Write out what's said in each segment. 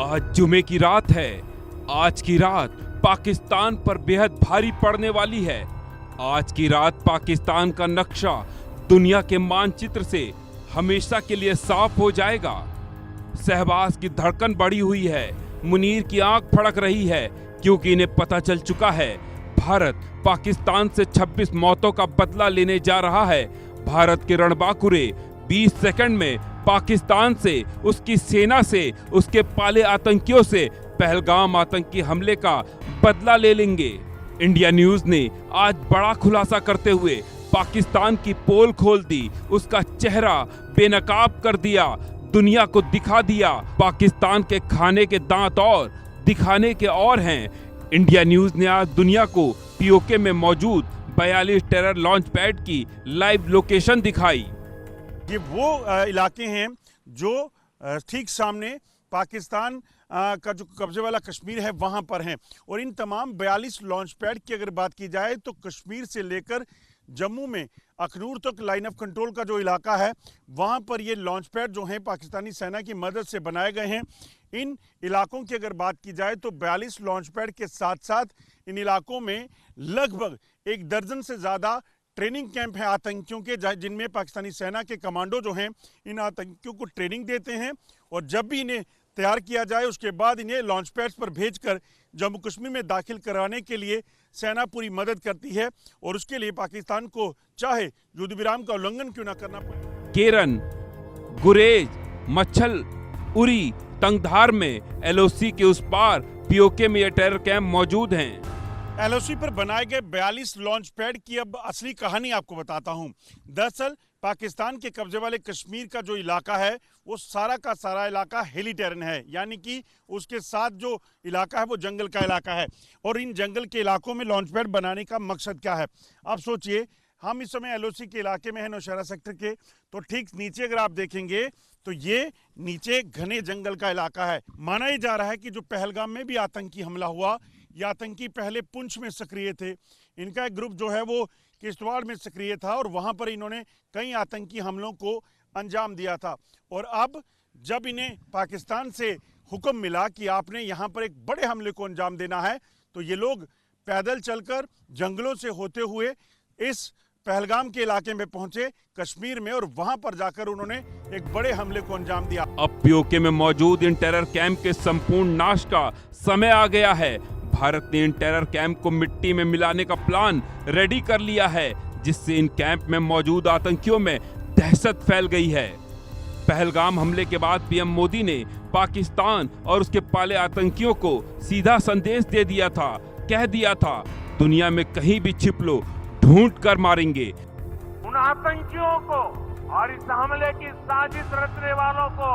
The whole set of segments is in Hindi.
आज जुमे की रात है। आज की रात पाकिस्तान पर बेहद भारी पड़ने वाली है। आज की रात पाकिस्तान का नक्शा दुनिया के मानचित्र से हमेशा के लिए साफ हो जाएगा। शहबाज की धड़कन बढ़ी हुई है, मुनीर की आंख फड़क रही है, क्योंकि इन्हें पता चल चुका है भारत पाकिस्तान से 26 मौतों का बदला लेने जा रहा है। भारत के रणबांकुरे 20 सेकंड में पाकिस्तान से, उसकी सेना से, उसके पाले आतंकियों से पहलगाम आतंकी हमले का बदला ले लेंगे। इंडिया न्यूज ने आज बड़ा खुलासा करते हुए पाकिस्तान की पोल खोल दी, उसका चेहरा बेनकाब कर दिया, दुनिया को दिखा दिया पाकिस्तान के खाने के दांत और दिखाने के और हैं। इंडिया न्यूज ने आज दुनिया को पीओके में मौजूद 42 टेरर लॉन्च पैड की लाइव लोकेशन दिखाई। ये वो इलाके हैं जो ठीक सामने पाकिस्तान का जो कब्जे वाला कश्मीर है वहां पर हैं। और इन तमाम 42 लॉन्च पैड की अगर बात की जाए तो कश्मीर से लेकर जम्मू में अखनूर तक लाइन ऑफ कंट्रोल का जो इलाका है वहां पर ये लॉन्च पैड जो हैं पाकिस्तानी सेना की मदद से बनाए गए हैं। इन इलाकों की अगर बात की जाए तो 42 लॉन्च पैड के साथ साथ इन इलाकों में लगभग 1 दर्जन से ज़्यादा ट्रेनिंग कैंप हैं आतंकियों के, जिनमें पाकिस्तानी सेना के कमांडो जो हैं इन आतंकियों को ट्रेनिंग देते हैं। और जब भी इन्हें तैयार किया जाए उसके बाद इन्हें लॉन्च पैड्स पर भेजकर जम्मू कश्मीर में दाखिल कराने के लिए सेना पूरी मदद करती है। और उसके लिए पाकिस्तान को चाहे युद्ध विराम का उल्लंघन क्यों ना करना पड़े। केरन, गुरेज, मच्छल, उरी, तंगधार में एलओसी के उस पार पीओके में ये टेरर कैंप मौजूद हैं। एलओसी पर बनाए गए 42 लॉन्च पैड की अब असली कहानी आपको बताता हूं। दरअसल पाकिस्तान के कब्जे वाले कश्मीर का जो इलाका है वो सारा का सारा इलाका हिली टेरेन है, यानी कि उसके साथ जो इलाका है वो जंगल का इलाका है। और इन जंगल के इलाकों में लॉन्च पैड बनाने का मकसद क्या है? आप सोचिए, हम इस समय एलओसी के इलाके में है, नौशहरा सेक्टर के, तो ठीक नीचे अगर आप देखेंगे तो ये नीचे घने जंगल का इलाका है। माना ही जा रहा है कि जो पहलगाम में भी आतंकी हमला हुआ, ये आतंकी पहले पुंछ में सक्रिय थे। इनका एक ग्रुप जो है वो किश्तवाड़ में सक्रिय था और वहां पर इन्होंने कई आतंकी हमलों को अंजाम दिया था। और अब जब इन्हें पाकिस्तान से हुक्म मिला कि आपने यहां पर एक बड़े हमले को अंजाम देना है, तो ये लोग पैदल चलकर जंगलों से होते हुए इस पहलगाम के इलाके में पहुंचे कश्मीर में, और वहां पर जाकर उन्होंने एक बड़े हमले को अंजाम दिया। अब पीओके में मौजूद इन टेरर कैंप के संपूर्ण नाश का समय आ गया है। भारत ने इन टेरर कैंप को मिट्टी में मिलाने का प्लान रेडी कर लिया है, जिससे इन कैंप में मौजूद आतंकियों में दहशत फैल गई है। पहलगाम हमले के बाद पीएम मोदी ने पाकिस्तान और उसके पाले आतंकियों को सीधा संदेश दे दिया था, कह दिया था, दुनिया में कहीं भी छिप लो, ढूंढ कर मारेंगे। उन आतंकियों को और इस हमले की साजिश रचने वालों को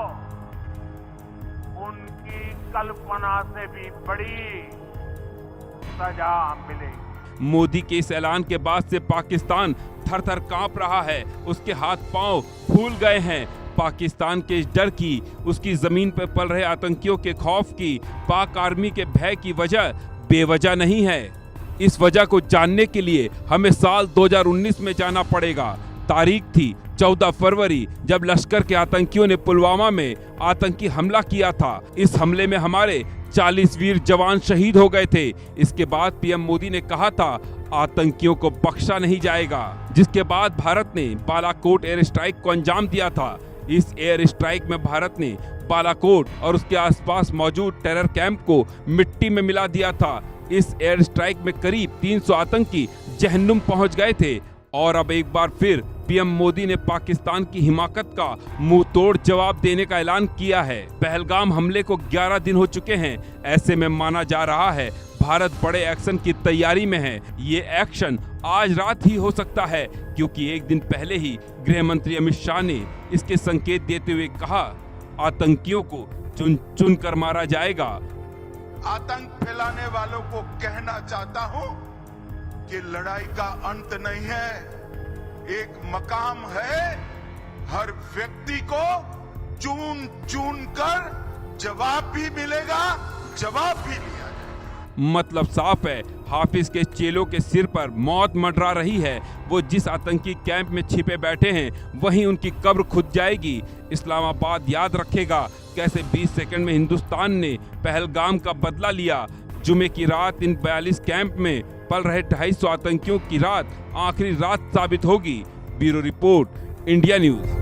उनकी कल्पना से भी बड़ी सजा मिलेगी। मोदी के इस ऐलान के बाद से पाकिस्तान थर-थर कांप रहा है, उसके हाथ पांव फूल गए हैं। पाकिस्तान के इस डर की, उसकी जमीन पर पल रहे आतंकियों के खौफ की, पाक आर्मी के भय की वजह बेवजह नहीं है। इस वजह को जानने के लिए हमें साल 2019 में जाना पड़ेगा। तारीख थी 14 फरवरी, जब लश्कर के आतंकियों ने पुलवामा में आतंकी हमला किया था। इस हमले में हमारे 40 वीर जवान शहीद हो गए थे। इसके बाद पीएम मोदी ने कहा था आतंकियों को बख्शा नहीं जाएगा, जिसके बाद भारत ने बालाकोट एयर स्ट्राइक को अंजाम दिया था। इस एयर स्ट्राइक में भारत ने बालाकोट और उसके आसपास मौजूद टेरर कैंप को मिट्टी में मिला दिया था। इस एयर स्ट्राइक में करीब 300 आतंकी जहन्नुम पहुंच गए थे। और अब एक बार फिर पीएम मोदी ने पाकिस्तान की हिमाकत का मुंह तोड़ जवाब देने का ऐलान किया है। पहलगाम हमले को 11 दिन हो चुके हैं। ऐसे में माना जा रहा है भारत बड़े एक्शन की तैयारी में है। ये एक्शन आज रात ही हो सकता है, क्योंकि एक दिन पहले ही गृह मंत्री अमित शाह ने इसके संकेत देते हुए कहा, आतंकियों को चुन चुन कर मारा जाएगा। आतंक फैलाने वालों को कहना चाहता हूं कि लड़ाई का अंत नहीं है, एक मकाम है। हर व्यक्ति को चुन चुन कर जवाब भी मिलेगा, जवाब भी लिया जाएगा। मतलब साफ है, हाफिज के चेलों के सिर पर मौत मंडरा रही है। वो जिस आतंकी कैंप में छिपे बैठे हैं वहीं उनकी कब्र खुद जाएगी। इस्लामाबाद याद रखेगा कैसे 20 सेकंड में हिंदुस्तान ने पहलगाम का बदला लिया। जुमे की रात इन 42 कैंप में पल रहे 250 आतंकियों की रात आखिरी रात साबित होगी। Bureau report, India news.